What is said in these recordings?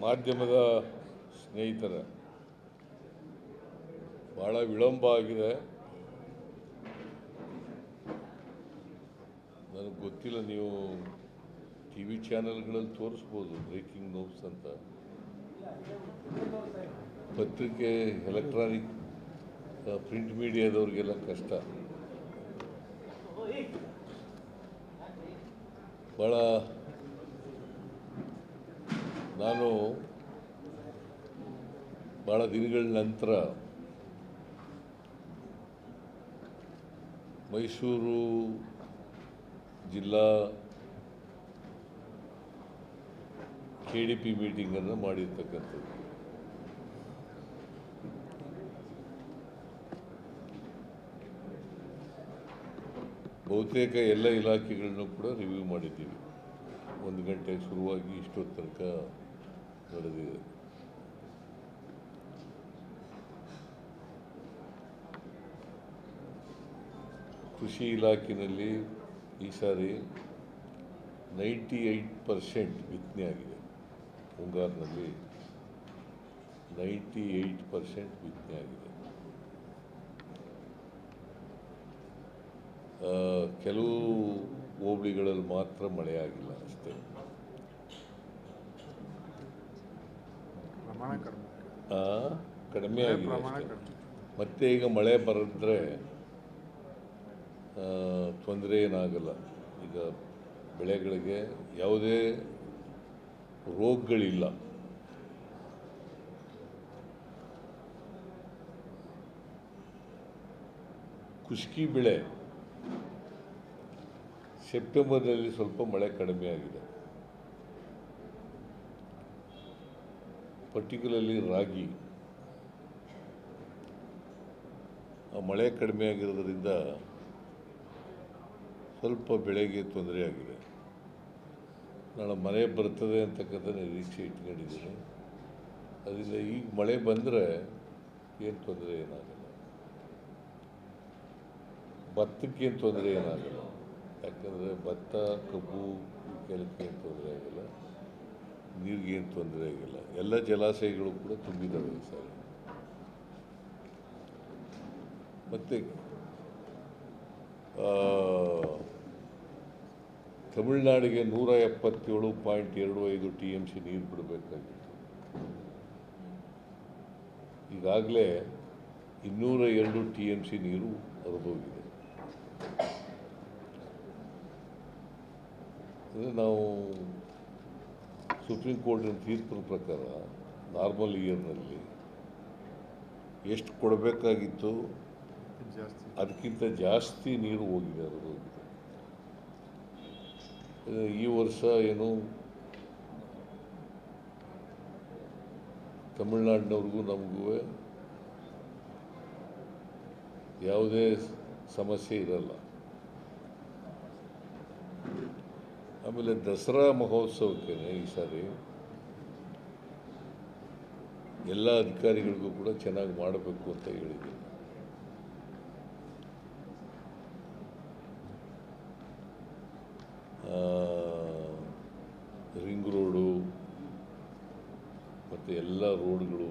ಮಾಧ್ಯಮದ ಸ್ನೇಹಿತರ ಭಾಳ ವಿಳಂಬ ಆಗಿದೆ. ನನಗೆ ಗೊತ್ತಿಲ್ಲ, ನೀವು ಟಿ ವಿ ಚಾನೆಲ್ಗಳಲ್ಲಿ ತೋರಿಸ್ಬೋದು ಬ್ರೇಕಿಂಗ್ ನ್ಯೂಸ್ ಅಂತ. ಪತ್ರಿಕೆ, ಎಲೆಕ್ಟ್ರಾನಿಕ್, ಪ್ರಿಂಟ್ ಮೀಡಿಯಾದವ್ರಿಗೆಲ್ಲ ಕಷ್ಟ. ಭಾಳ ನಾನು ಭಾಳ ದಿನಗಳ ನಂತರ ಮೈಸೂರು ಜಿಲ್ಲಾ KDP ಮೀಟಿಂಗನ್ನು ಮಾಡಿರ್ತಕ್ಕಂಥದ್ದು. ಬಹುತೇಕ ಎಲ್ಲ ಇಲಾಖೆಗಳನ್ನು ಕೂಡ ರಿವ್ಯೂ ಮಾಡಿದ್ದೀವಿ. 1 ಗಂಟೆಗೆ ಶುರುವಾಗಿ ಇಷ್ಟೊತ್ತು ತನಕ ನಡೆದಿದೆ. ಕೃಷಿ ಇಲಾಖೆಯಲ್ಲಿ ಈ ಸಾರಿ 98% ಬಿತ್ತನೆ ಆಗಿದೆ. ಮುಂಗಾರಿನಲ್ಲಿ 98% ಬಿತ್ತನೆ ಆಗಿದೆ. ಕೆಲವು ಹೋಬಳಿಗಳಲ್ಲಿ ಮಾತ್ರ ಮಳೆ ಆಗಿಲ್ಲ ಅಷ್ಟೇ. ಕಡಿಮೆ ಆಗಿದೆ ಅಷ್ಟೇ. ಮತ್ತೆ ಈಗ ಮಳೆ ಬರೆದ್ರೆ ತೊಂದರೆ ಏನಾಗಲ್ಲ. ಈಗ ಬೆಳೆಗಳಿಗೆ ಯಾವುದೇ ರೋಗಗಳಿಲ್ಲ. ಕುಷ್ಕಿ ಬೆಳೆ ಸೆಪ್ಟೆಂಬರ್ನಲ್ಲಿ ಸ್ವಲ್ಪ ಮಳೆ ಕಡಿಮೆ ಆಗಿದೆ. ಪರ್ಟಿಕ್ಯುಲರ್ಲಿ ರಾಗಿ ಮಳೆ ಕಡಿಮೆ ಆಗಿರೋದ್ರಿಂದ ಸ್ವಲ್ಪ ಬೆಳೆಗೆ ತೊಂದರೆ ಆಗಿದೆ. ನಾಳೆ ಮಳೆ ಬರ್ತದೆ ಅಂತಕ್ಕಂಥ ನಿರೀಕ್ಷೆ ಇಟ್ಕೊಂಡಿದ್ದೀನಿ. ಅದರಿಂದ ಈಗ ಮಳೆ ಬಂದರೆ ಏನು ತೊಂದರೆ ಏನಾಗಲ್ಲ. ಭತ್ತಕ್ಕೇನು ತೊಂದರೆ ಏನಾಗಲ್ಲ. ಯಾಕಂದರೆ ಭತ್ತ, ಕಬ್ಬು ಕೆಲಕ್ಕೆ ಏನು ತೊಂದರೆ ಆಗಿಲ್ಲ, ನೀರಿಗೇನು ತೊಂದರೆ ಆಗಿಲ್ಲ. ಎಲ್ಲ ಜಲಾಶಯಗಳು ಕೂಡ ತುಂಬಿದ್ದಾವೆ ಈ ಸಾರಿ. ಮತ್ತು ತಮಿಳುನಾಡಿಗೆ 177.25 TMC ನೀರು ಬಿಡಬೇಕಾಗಿತ್ತು. ಈಗಾಗಲೇ 202 TMC ನೀರು ಹರಿದೋಗಿದೆ. ಅಂದರೆ ನಾವು ಸುಪ್ರೀಂ ಕೋರ್ಟಿನ ತೀರ್ಪಿನ ಪ್ರಕಾರ ನಾರ್ಮಲ್ ಇಯರ್ನಲ್ಲಿ ಎಷ್ಟು ಕೊಡಬೇಕಾಗಿತ್ತು ಅದಕ್ಕಿಂತ ಜಾಸ್ತಿ ನೀರು ಹೋಗಿದೆ, ಹರಿದೋಗಿದೆ. ಈ ವರ್ಷ ಏನು ತಮಿಳುನಾಡಿನವ್ರಿಗೂ ನಮಗೂ ಯಾವುದೇ ಸಮಸ್ಯೆ ಇರಲ್ಲ. ಆಮೇಲೆ ದಸರಾ ಮಹೋತ್ಸವಕ್ಕೆ ಈ ಸಾರಿ ಎಲ್ಲ ಅಧಿಕಾರಿಗಳಿಗೂ ಕೂಡ ಚೆನ್ನಾಗಿ ಮಾಡಬೇಕು ಅಂತ ಹೇಳಿದ್ದೀನಿ. ರಿಂಗ್ ರೋಡು ಮತ್ತು ಎಲ್ಲ ರೋಡ್ಗಳು,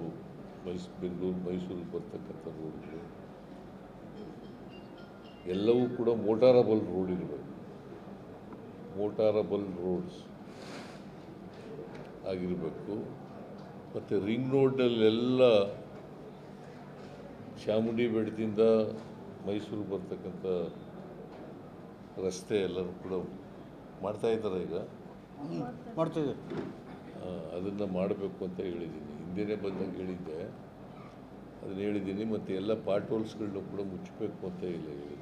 ಬೆಂಗಳೂರು ಮೈಸೂರಿಗೆ ಬರ್ತಕ್ಕಂಥ ರೋಡ್ಗಳು ಎಲ್ಲವೂ ಕೂಡ ಮೋಟಾರಬಲ್ ರೋಡ್ ಇರಬೇಕು. ಮೋಟಾರಬಲ್ ರೋಡ್ಸ್ ಆಗಿರಬೇಕು. ಮತ್ತು ರಿಂಗ್ ರೋಡಲ್ಲೆಲ್ಲ ಚಾಮುಂಡಿ ಬೆಟ್ಟದಿಂದ ಮೈಸೂರು ಬರ್ತಕ್ಕಂಥ ರಸ್ತೆ ಎಲ್ಲರೂ ಕೂಡ ಮಾಡ್ತಾಯಿದ್ದಾರೆ. ಈಗ ಮಾಡ್ತಿದ್ದೆ, ಅದನ್ನು ಮಾಡಬೇಕು ಅಂತ ಹೇಳಿದ್ದೀನಿ. ಹಿಂದೆನೇ ಬಂದಾಗ ಹೇಳಿದ್ದೆ, ಅದನ್ನು ಹೇಳಿದ್ದೀನಿ. ಮತ್ತು ಎಲ್ಲ ಪಾರ್ಟ್ ಹೋಲ್ಸ್ಗಳನ್ನೂ ಕೂಡ ಮುಚ್ಚಬೇಕು ಅಂತ ಹೇಳಿದ್ದೀನಿ.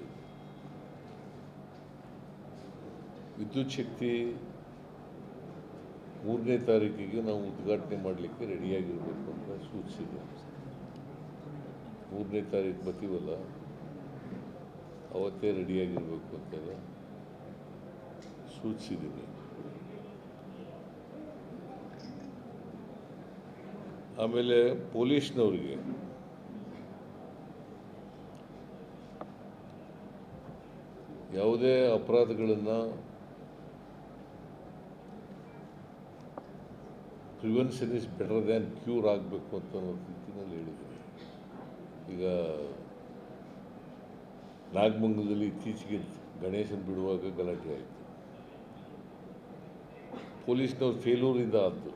ವಿದ್ಯುತ್ ಶಕ್ತಿ 3ನೇ ತಾರೀಕಿಗೆ ನಾವು ಉದ್ಘಾಟನೆ ಮಾಡಲಿಕ್ಕೆ ರೆಡಿಯಾಗಿರಬೇಕು ಅಂತ ಸೂಚಿಸಿದೆ. 3ನೇ ತಾರೀಕು ಬರ್ತೀವಲ್ಲ, ಅವತ್ತೇ ರೆಡಿಯಾಗಿರಬೇಕು ಅಂತ ಸೂಚಿಸಿದ್ದೀನಿ. ಆಮೇಲೆ ಪೊಲೀಸ್ನವ್ರಿಗೆ ಯಾವುದೇ ಅಪರಾಧಗಳನ್ನು prevention is better than cure ಆಗಬೇಕು ಅಂತ ಅನ್ನೋ ರೀತಿಯಲ್ಲಿ ಹೇಳಿದ್ದೀನಿ. ಈಗ ನಾಗಮಂಗಲದಲ್ಲಿ ಇತ್ತೀಚೆಗೆ ಗಣೇಶನ ಬಿಡುವಾಗ ಗಲಾಟೆ ಆಯಿತು. ಪೊಲೀಸ್ನವ್ರು ಫೇಲೂರಿಂದ ಆದ್ದು.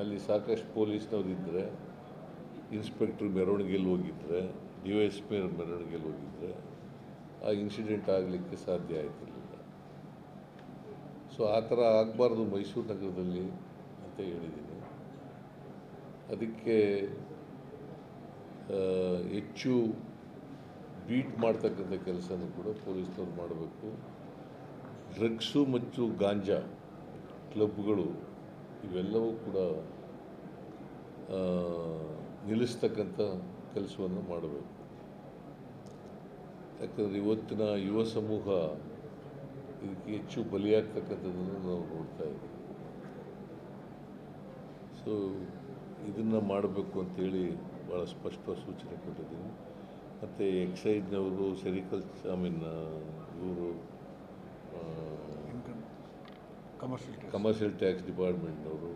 ಅಲ್ಲಿ ಸಾಕಷ್ಟು ಪೊಲೀಸ್ನವ್ರು ಇದ್ದರೆ, ಇನ್ಸ್ಪೆಕ್ಟ್ರ್ ಮೆರವಣಿಗೆಯಲ್ಲಿ ಹೋಗಿದ್ದರೆ, DYSP ಮೆರವಣಿಗೆಯಲ್ಲಿ ಹೋಗಿದ್ದರೆ ಆ ಇನ್ಸಿಡೆಂಟ್ ಆಗಲಿಕ್ಕೆ ಸಾಧ್ಯ ಆಯ್ತಿರಲಿಲ್ಲ. ಸೊ ಆ ಥರ ಆಗಬಾರ್ದು ಮೈಸೂರು ನಗರದಲ್ಲಿ ಅಂತ ಹೇಳಿದ್ದೀನಿ. ಅದಕ್ಕೆ ಹೆಚ್ಚು ಬೀಟ್ ಮಾಡ್ತಕ್ಕಂಥ ಕೆಲಸನೂ ಕೂಡ ಪೊಲೀಸ್ನವ್ರು ಮಾಡಬೇಕು. ಡ್ರಗ್ಸು ಮತ್ತು ಗಾಂಜಾ ಕ್ಲಬ್ಗಳು ಇವೆಲ್ಲವೂ ಕೂಡ ನಿಲ್ಲಿಸ್ತಕ್ಕಂಥ ಕೆಲಸವನ್ನು ಮಾಡಬೇಕು. ಯಾಕಂದರೆ ಇವತ್ತಿನ ಯುವ ಸಮೂಹ ಇದಕ್ಕೆ ಹೆಚ್ಚು ಬಲಿಯಾಗ್ತಕ್ಕಂಥದ್ದನ್ನು ನಾವು ನೋಡ್ತಾ ಇದ್ದೀವಿ. ಸೊ ಇದನ್ನು ಮಾಡಬೇಕು ಅಂತೇಳಿ ಭಾಳ ಸ್ಪಷ್ಟವಾದ ಸೂಚನೆ ಕೊಟ್ಟಿದ್ದೀನಿ. ಮತ್ತು ಎಕ್ಸೈಜ್ನವರು ಇವರು ಕಮರ್ಷಿಯಲ್ ಟ್ಯಾಕ್ಸ್ ಡಿಪಾರ್ಟ್ಮೆಂಟ್ನವರು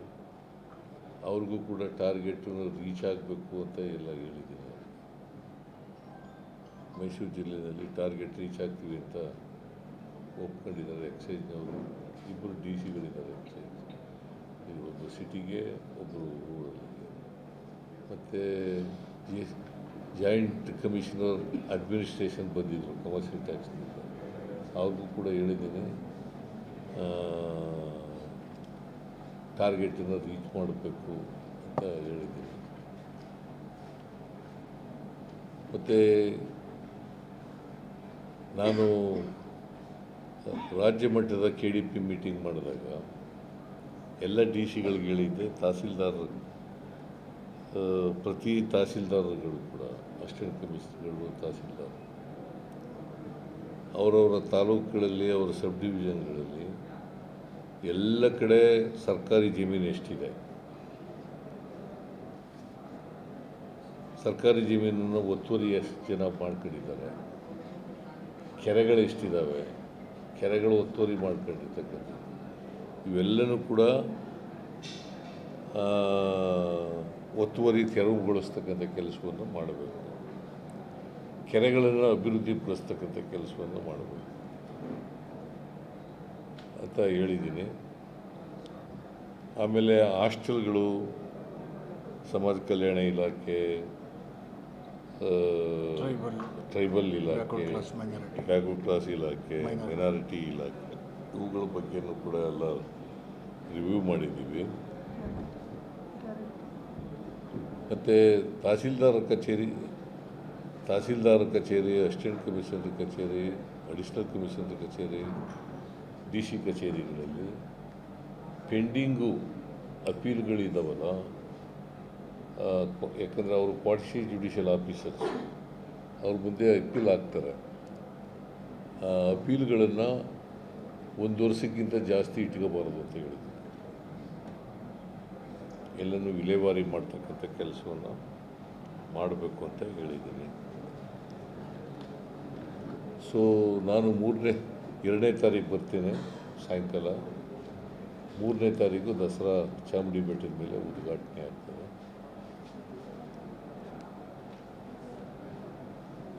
ಅವ್ರಿಗೂ ಕೂಡ ಟಾರ್ಗೆಟನ್ನು ರೀಚ್ ಆಗಬೇಕು ಅಂತ ಎಲ್ಲ ಹೇಳಿದ್ದೀನಿ. ಮೈಸೂರು ಜಿಲ್ಲೆಯಲ್ಲಿ ಟಾರ್ಗೆಟ್ ರೀಚ್ ಆಗ್ತೀವಿ ಅಂತ ಒಪ್ಕೊಂಡಿದ್ದಾರೆ ಎಕ್ಸೈಜ್ನವರು. ಇಬ್ಬರು DCಗಳಿದ್ದಾರೆ ಎಕ್ಸೈಜ್, ಒಬ್ಬರು ಸಿಟಿಗೆ, ಒಬ್ಬರು ರೂರಲ್ಗೆ. ಮತ್ತು ಜಾಯಿಂಟ್ ಕಮಿಷನರ್ ಅಡ್ಮಿನಿಸ್ಟ್ರೇಷನ್ ಬಂದಿದ್ದರು ಕಮರ್ಷಿಯಲ್ ಟ್ಯಾಕ್ಸ್ನಿಂದ, ಅವ್ರಿಗೂ ಕೂಡ ಹೇಳಿದ್ದೀನಿ ಟಾರ್ಗೆಟನ್ನು ರೀಚ್ ಮಾಡಬೇಕು ಅಂತ ಹೇಳಿದ್ದೀನಿ. ಮತ್ತು ನಾನು ರಾಜ್ಯ ಮಟ್ಟದ KDP ಮೀಟಿಂಗ್ ಮಾಡಿದಾಗ ಎಲ್ಲ DCಗಳಿಗೆ ಹೇಳಿದ್ದೆ, ಪ್ರತಿ ತಹಸೀಲ್ದಾರ್ಗಳು ಕೂಡ, ಅಸಿಸ್ಟೆಂಟ್ ಕಮಿಷನರ್ಗಳು, ತಹಸೀಲ್ದಾರ್ ಅವರವರ ತಾಲೂಕುಗಳಲ್ಲಿ, ಅವರ ಸಬ್ ಡಿವಿಷನ್ಗಳಲ್ಲಿ ಎಲ್ಲ ಕಡೆ ಸರ್ಕಾರಿ ಜಮೀನು ಎಷ್ಟಿದೆ, ಸರ್ಕಾರಿ ಜಮೀನನ್ನು ಒತ್ತುವರಿ ಎಷ್ಟು ಜನ ಮಾಡ್ಕೊಂಡಿದ್ದಾರೆ, ಕೆರೆಗಳು ಎಷ್ಟಿದ್ದಾವೆ, ಕೆರೆಗಳು ಒತ್ತುವರಿ ಮಾಡ್ಕೊಂಡಿರ್ತಕ್ಕಂಥದ್ದು, ಇವೆಲ್ಲನೂ ಕೂಡ ಒತ್ತುವರಿ ತೆರವುಗೊಳಿಸ್ತಕ್ಕಂಥ ಕೆಲಸವನ್ನು ಮಾಡಬೇಕು. ಕೆರೆಗಳನ್ನು ಅಭಿವೃದ್ಧಿಪಡಿಸ್ತಕ್ಕಂಥ ಕೆಲಸವನ್ನು ಮಾಡಬೇಕು ಅಂತ ಹೇಳಿದ್ದೀನಿ. ಆಮೇಲೆ ಹಾಸ್ಟೆಲ್ಗಳು, ಸಮಾಜ ಕಲ್ಯಾಣ ಇಲಾಖೆ, ಟ್ರೈಬಲ್ ಇಲಾಖೆ, ಬ್ಯಾಕ್ವರ್ಡ್ ಕ್ಲಾಸ್ ಇಲಾಖೆ, ಮೈನಾರಿಟಿ ಇಲಾಖೆ, ಇವುಗಳ ಬಗ್ಗೆನೂ ಕೂಡ ಎಲ್ಲ ರಿವ್ಯೂ ಮಾಡಿದ್ದೀವಿ. ಮತ್ತು ತಹಸೀಲ್ದಾರ್ ಕಚೇರಿ, ಅಸಿಸ್ಟೆಂಟ್ ಕಮಿಷನರ್ ಕಚೇರಿ, ಅಡಿಷ್ನಲ್ ಕಮಿಷನರ್ ಕಚೇರಿ, DC ಕಚೇರಿಗಳಲ್ಲಿ ಪೆಂಡಿಂಗು ಅಪೀಲ್ಗಳಿದ್ದಾವಲ್ಲ, ಯಾಕಂದರೆ ಅವರು ಕ್ವಾರ್ಟರ್ಸಿ ಜುಡಿಷಿಯಲ್ ಆಫೀಸರ್ಸ್, ಅವ್ರ ಮುಂದೆ ಅಪೀಲ್ ಆಗ್ತಾರೆ. ಅಪೀಲ್ಗಳನ್ನು 1 ವರ್ಷಕ್ಕಿಂತ ಜಾಸ್ತಿ ಇಟ್ಕೋಬಾರ್ದು ಅಂತ ಹೇಳಿದ್ರು. ಎಲ್ಲನೂ ವಿಲೇವಾರಿ ಮಾಡ್ತಕ್ಕಂಥ ಕೆಲಸವನ್ನು ಮಾಡಬೇಕು ಅಂತ ಹೇಳಿದ್ದೀನಿ. ಸೊ ನಾನು 2ನೇ ತಾರೀಕು ಬರ್ತೇನೆ ಸಾಯಂಕಾಲ. 3ನೇ ತಾರೀಕು ದಸರಾ ಚಾಮುಂಡಿ ಬೆಟ್ಟದ ಮೇಲೆ ಉದ್ಘಾಟನೆ ಆಗ್ತದೆ.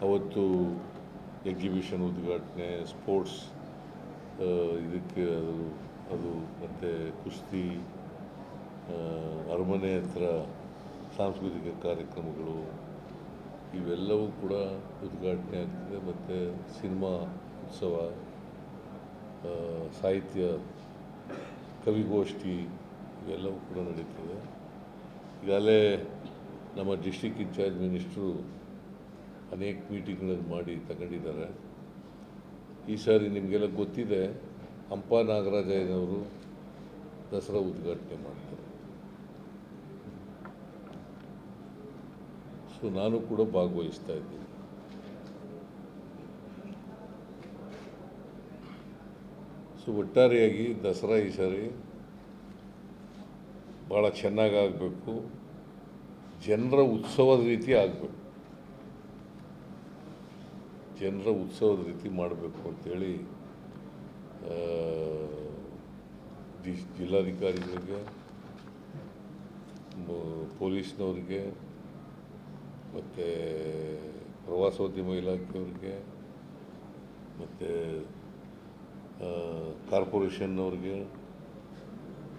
ಅವತ್ತು ಎಕ್ಸಿಬಿಷನ್ ಉದ್ಘಾಟನೆ, ಸ್ಪೋರ್ಟ್ಸ್ ಇದಕ್ಕೆ ಅದು ಮತ್ತು ಕುಸ್ತಿ, ಅರಮನೆ ಹತ್ರ ಸಾಂಸ್ಕೃತಿಕ ಕಾರ್ಯಕ್ರಮಗಳು ಇವೆಲ್ಲವೂ ಕೂಡ ಉದ್ಘಾಟನೆ ಆಗ್ತದೆ. ಮತ್ತು ಸಿನಿಮಾ ಉತ್ಸವ, ಸಾಹಿತ್ಯ ಕವಿಗೋಷ್ಠಿ ಇವೆಲ್ಲವೂ ಕೂಡ ನಡೀತದೆ. ಈಗಾಗಲೇ ನಮ್ಮ ಡಿಸ್ಟ್ರಿಕ್ಟ್ ಇನ್ಚಾರ್ಜ್ ಮಿನಿಸ್ಟ್ರು ಅನೇಕ ಮೀಟಿಂಗ್ಗಳನ್ನು ಮಾಡಿ ತಗೊಂಡಿದ್ದಾರೆ. ಈ ಸಾರಿ ನಿಮಗೆಲ್ಲ ಗೊತ್ತಿದೆ, ಹಂಪ ನಾಗರಾಜಯ್ಯನವರು ದಸರಾ ಉದ್ಘಾಟನೆ ಮಾಡ್ತಾರೆ. ಸೊ ನಾನು ಕೂಡ ಭಾಗವಹಿಸ್ತಾ ಇದ್ದೀನಿ. ಸೊ ಒಟ್ಟಾರೆಯಾಗಿ ದಸರಾ ಈ ಸಾರಿ ಭಾಳ ಚೆನ್ನಾಗಾಗಬೇಕು, ಜನರ ಉತ್ಸವದ ರೀತಿ ಆಗಬೇಕು, ಜನರ ಉತ್ಸವದ ರೀತಿ ಮಾಡಬೇಕು ಅಂಥೇಳಿ ಜಿಲ್ಲಾಧಿಕಾರಿಗಳಿಗೆ, ಪೊಲೀಸ್ನವ್ರಿಗೆ, ಮತ್ತು ಪ್ರವಾಸೋದ್ಯಮ ಇಲಾಖೆಯವ್ರಿಗೆ, ಮತ್ತು ಕಾರ್ಪೊರೇಷನ್ನವ್ರಿಗೆ,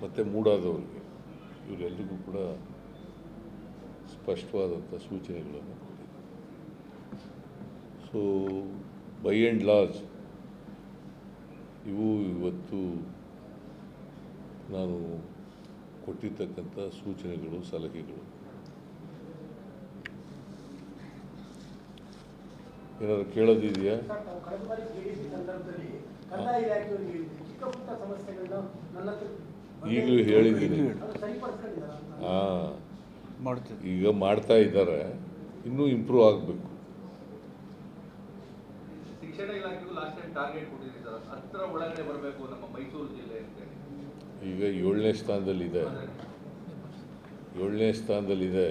ಮತ್ತು ಮೂಡಾದವ್ರಿಗೆ, ಇವರೆಲ್ಲರಿಗೂ ಕೂಡ ಸ್ಪಷ್ಟವಾದಂಥ ಸೂಚನೆಗಳನ್ನು ಕೊಟ್ಟಿದೆ. ಸೊ ಬೈ ಆ್ಯಂಡ್ ಲಾರ್ಜ್ ಇವು ಇವತ್ತು ನಾನು ಕೊಟ್ಟಿರ್ತಕ್ಕಂಥ ಸೂಚನೆಗಳು, ಸಲಹೆಗಳು. ಏನಾದ್ರು ಕೇಳೋದಿದೆಯಾ? ಈಗಲೂ ಹೇಳಿದ್ದೀನಿ. ಈಗ ಮಾಡ್ತಾ ಇದ್ದಾರೆ, ಇನ್ನೂ ಇಂಪ್ರೂವ್ ಆಗಬೇಕು. ಶಿಕ್ಷಣ ಇಲಾಖೆಗೂ ಲಾಸ್ಟ್ ಟೈಮ್ ಟಾರ್ಗೆಟ್ ಕೊಟ್ಟಿದ್ದಾರೆ ಸರ್, 10 ಒಳಗಡೆ ಬರಬೇಕು ನಮ್ಮ ಮೈಸೂರು ಜಿಲ್ಲೆ ಅಂತೇಳಿ. ಈಗ 7ನೇ ಸ್ಥಾನದಲ್ಲಿದೆ. 7ನೇ ಸ್ಥಾನದಲ್ಲಿದೆ.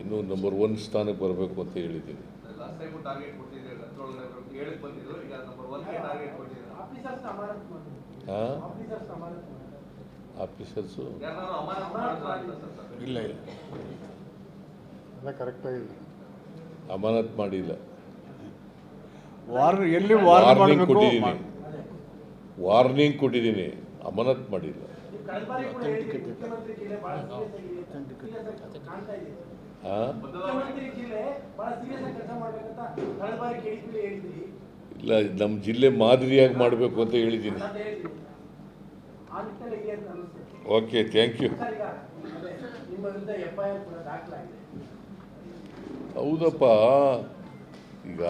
ಇನ್ನೂ ನಂಬರ್ 1 ಸ್ಥಾನಕ್ಕೆ ಬರಬೇಕು ಅಂತ ಹೇಳಿದ್ದೀನಿ. ಲಾಸ್ಟ್ ಟೈಮ್ ಟಾರ್ಗೆಟ್ ಕೊಟ್ಟಿದ್ದಾರೆ, 10 ಒಳಗಡೆ 7ಕ್ಕೆ ಬಂದಿದ್ರು, ಈಗ ನಂಬರ್ 1ಗೆ ಟಾರ್ಗೆಟ್ ಕೊಟ್ಟಿದ್ದಾರೆ. ಆಫೀಸರ್ಸು ಯಾರು ಅಮಾನತು ಮಾಡಿದ್ರು ಸರ್? ಇಲ್ಲ ಎಲ್ಲ ಕರೆಕ್ಟಾಗಿಲ್ಲ. ಅಮಾನತ್ ಮಾಡಿಲ್ಲ. ವಾರ್ನಿಂಗ್ ಕೊಟ್ಟಿದ್ದೀನಿ, ವಾರ್ನಿಂಗ್ ಕೊಟ್ಟಿದ್ದೀನಿ, ಅಮಾನತ್ ಮಾಡಿಲ್ಲ. ಇಲ್ಲ, ನಮ್ಮ ಜಿಲ್ಲೆ ಮಾದರಿಯಾಗಿ ಮಾಡಬೇಕು ಅಂತ ಹೇಳಿದ್ದೀನಿ. Okay, thank you. ಹೌದಪ್ಪ, ಈಗ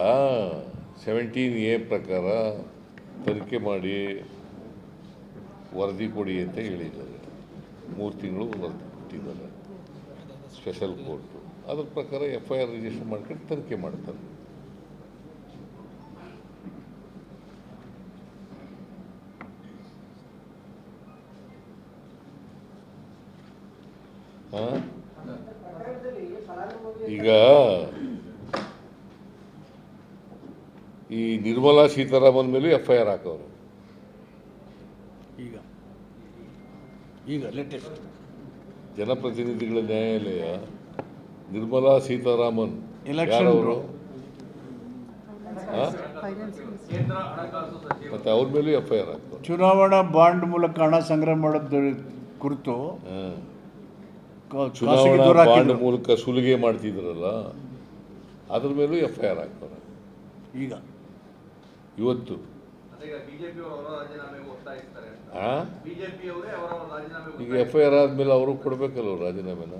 17A ಪ್ರಕಾರ ತನಿಖೆ ಮಾಡಿ ವರದಿ ಕೊಡಿ ಅಂತ ಹೇಳಿದ್ದಾರೆ. 3 ತಿಂಗಳು ವರದಿ ಕೊಟ್ಟಿದ್ದಾರೆ ಸ್ಪೆಷಲ್ ಕೋರ್ಟು. ಅದ್ರ ಪ್ರಕಾರ FIR ರಿಜಿಸ್ಟರ್ ಮಾಡ್ಕೊಂಡು ತನಿಖೆ ಮಾಡ್ತಾರೆ. ಈಗ ಈ ನಿರ್ಮಲಾ ಸೀತಾರಾಮನ್ ಮೇಲೂ FIR ಹಾಕವರು. ಈಗ ಲೇಟೆಸ್ಟ್ ಜನಪ್ರತಿನಿಧಿಗಳ ನ್ಯಾಯಾಲಯ ನಿರ್ಮಲಾ ಸೀತಾರಾಮನ್ ಎಲೆಕ್ಷನ್ ಯಾರವರು? ಕೇಂದ್ರ ಹಣಕಾಸು ಸಚಿವರು ಮತ್ತೆ ಅವ್ರ ಮೇಲೂ FIR ಹಾಕ್ತಾರೆ. ಚುನಾವಣಾ ಬಾಂಡ್ ಮೂಲಕ ಹಣ ಸಂಗ್ರಹ ಮಾಡೋದ್ರ ಕುರಿತು ಚುನಾವಣಾ ಬಾಂಡ್ ಮೂಲಕ ಸುಲಿಗೆ ಮಾಡ್ತಿದ್ರಲ್ಲ, ಅದ್ರ ಮೇಲೂ FIR ಹಾಕ್ತಾರೆ. ಈಗ ಇವತ್ತು ಈಗ ಬಿಜೆಪಿ ಅವರ ರಾಜೀನಾಮೆಗೆ ಒತ್ತಾಯಿಸ್ತಾರೆ. ಬಿಜೆಪಿ ಅವರೇ ಅವರ ರಾಜೀನಾಮೆಗೆ ಈಗ FIR ಆದ್ಮೇಲೆ ಅವರು ಕೊಡ್ಬೇಕಲ್ಲ ರಾಜೀನಾಮೆನ.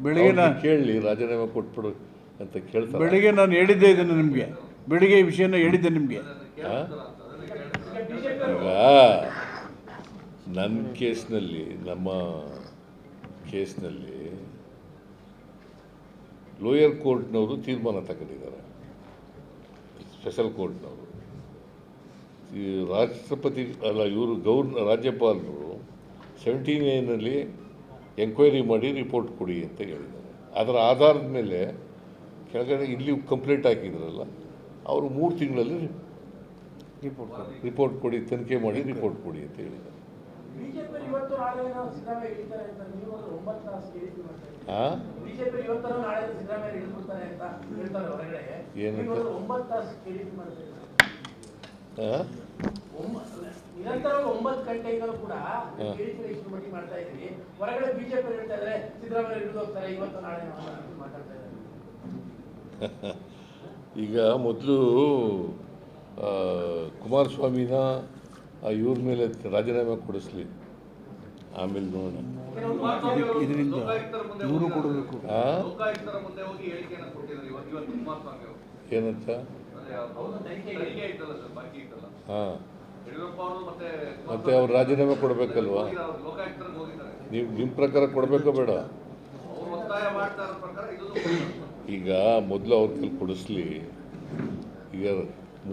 ಬೆಳಿಗ್ಗೆ ಕೇಳಲಿ, ರಾಜೀನಾಮೆ ಕೊಟ್ಬಿಡು ಅಂತ ಕೇಳ್ತಾರೆ. ಬೆಳಿಗ್ಗೆ ನಾನು ಹೇಳಿದ್ದೆ ಇದನ್ನು ನಿಮಗೆ, ಬೆಳಿಗ್ಗೆ ಈ ವಿಷಯನ ಹೇಳಿದ್ದೆ ನಿಮಗೆ. ಈಗ ನನ್ನ ಕೇಸ್ನಲ್ಲಿ, ನಮ್ಮ ಕೇಸ್ನಲ್ಲಿ ಲೋಯರ್ ಕೋರ್ಟ್ನವರು ತೀರ್ಮಾನ ತಗೊಂಡಿದ್ದಾರೆ. ಸ್ಪೆಷಲ್ ಕೋರ್ಟ್ನವರು, ಈ ರಾಷ್ಟ್ರಪತಿ ಅಲ್ಲ, ಇವರು ರಾಜ್ಯಪಾಲರು 17A ಎಂಕ್ವೈರಿ ಮಾಡಿ ರಿಪೋರ್ಟ್ ಕೊಡಿ ಅಂತ ಹೇಳಿದ್ದಾರೆ. ಅದರ ಆಧಾರದ ಮೇಲೆ ಕೆಳಗಡೆ ಇಲ್ಲಿ ಕಂಪ್ಲೇಂಟ್ ಹಾಕಿದ್ರಲ್ಲ, ಅವರು 3 ತಿಂಗಳಲ್ಲಿ ರಿಪೋರ್ಟ್ ಕೊಡಿ, ತನಿಖೆ ಮಾಡಿ ರಿಪೋರ್ಟ್ ಕೊಡಿ ಅಂತ ಹೇಳಿದ್ದಾರೆ. ನಿರಂತರವಾಗಿ 9 ಗಂಟೆಯಿಂದಲೂ ಕೂಡ ಮಾಡ್ತಾ ಇದ್ದೀವಿ. ಹೊರಗಡೆ ಬಿಜೆಪಿ ಹೇಳ್ತಾ ಇದ್ದಾರೆ ಸಿದ್ದರಾಮಯ್ಯ ಹಿಡಿದು ಹೋಗ್ತಾರೆ, ಇವತ್ತು ನಾಳೆ ಮಾತಾಡ್ತಾ ಇದ್ದಾರೆ. ಈಗ ಮೊದಲು ಕುಮಾರಸ್ವಾಮಿನ ಇವ್ರ ಮೇಲೆ ರಾಜೀನಾಮೆ ಕೊಡಿಸ್ಲಿ, ಆಮೇಲೆ ನೋಡೋಣ. ಇದರಿಂದ ಇವರು ಕೊಡಬೇಕು. ಲೋಕಾಯುಕ್ತರ ಮುಂದೆ ಹೋಗಿ ಹೇಳಿಕೆಯನ್ನು ಕೊಟ್ಟಿದ್ದಾರೆ ಇವತ್ತು ಕುಮಾರಸ್ವಾಮಿ ಅವರು. ಏನಂತ? ತನಿಖೆ ಐತಲ್ಲ ಸರ್, ಬಾಕಿ ಐತಲ್ಲ. ಯಡಿಯೂರಪ್ಪ ಅವರು ಮತ್ತೆ ಅವ್ರು ರಾಜೀನಾಮೆ ಕೊಡಬೇಕಲ್ವಾ? ಲೋಕಾಯುಕ್ತರಿಗೆ ಹೋಗಿದ್ದಾರೆ. ನಿಮ್ಮ ಪ್ರಕಾರ ಕೊಡಬೇಕೋ ಬೇಡ? ಅವರು ಒತ್ತಾಯ ಮಾಡ್ತಾ ಇರೋ ಪ್ರಕಾರ ಇದನ್ನು ಈಗ ಮೊದಲು ಅವ್ರ ಕೈಲಿ ಕೊಡಿಸ್ಲಿ. ಈಗ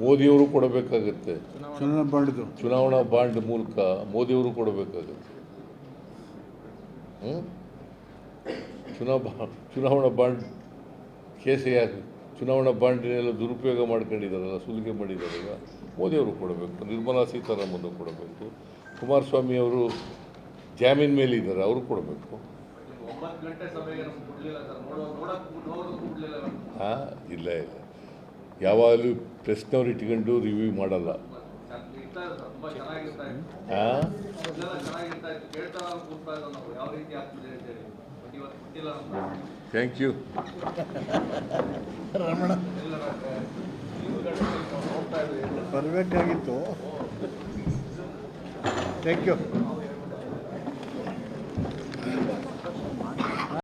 ಮೋದಿಯವರು ಕೊಡಬೇಕಾಗತ್ತೆ, ಚುನಾವಣಾ ಬಾಂಡ್ ಮೂಲಕ ಮೋದಿಯವರು ಕೊಡಬೇಕಾಗತ್ತೆ. ಚುನಾವಣಾ ಬಾಂಡ್ ಕೇಸೇ ಯಾಕೆ? ಚುನಾವಣಾ ಬಾಂಡಿನೆಲ್ಲ ದುರುಪಯೋಗ ಮಾಡ್ಕೊಂಡಿದ್ದಾರಲ್ಲ, ಸುಲಿಗೆ ಮಾಡಿದಾರಲ್ಲ, ಮೋದಿಯವರು ಕೊಡಬೇಕು, ನಿರ್ಮಲಾ ಸೀತಾರಾಮನ್ ಕೊಡಬೇಕು, ಕುಮಾರಸ್ವಾಮಿ ಅವರು ಜಾಮೀನ್ ಮೇಲೆ ಇದ್ದಾರೆ, ಅವರು ಕೊಡಬೇಕು. 9 ಗಂಟೆ ಸಭೆಗೆ ನಮ್ಗೆ ಕೊಡಲಿಲ್ಲ ಸರ್, ನೋಡೋದು ಕೊಡಲಿಲ್ಲ. ಹಾಂ, ಇಲ್ಲ ಯಾವಾಗಲೂ ಪ್ರೆಸ್ನವ್ರು ಇಟ್ಕೊಂಡು ರಿವ್ಯೂ ಮಾಡಲ್ಲ. ಇರ್ತಾ ಇದೆ ಸರ್, ತುಂಬ ಚೆನ್ನಾಗಿರ್ತಾ ಇತ್ತು, ಹಾಂ, ಇದೆಲ್ಲ ಚೆನ್ನಾಗಿರ್ತಾ ಇತ್ತು, ಕೇಳ್ತಾ ಕೂರ್ತಾ ಇದ್ದೋ ನಾವು ಯಾವ ರೀತಿ ಆಗ್ತಿದೆ ಅಂತೇಳಿ. ಬಟ್ ಇವತ್ತು ಕೊಟ್ಟಿಲ್ಲ ನಮ್ಗೆ. Thank you. ರಮಣ ಎಲ್ಲರ ಹೋಗ್ತಾ ಇದ್ವಿ. ಬರಬೇಕಾಗಿತ್ತು. Thank you.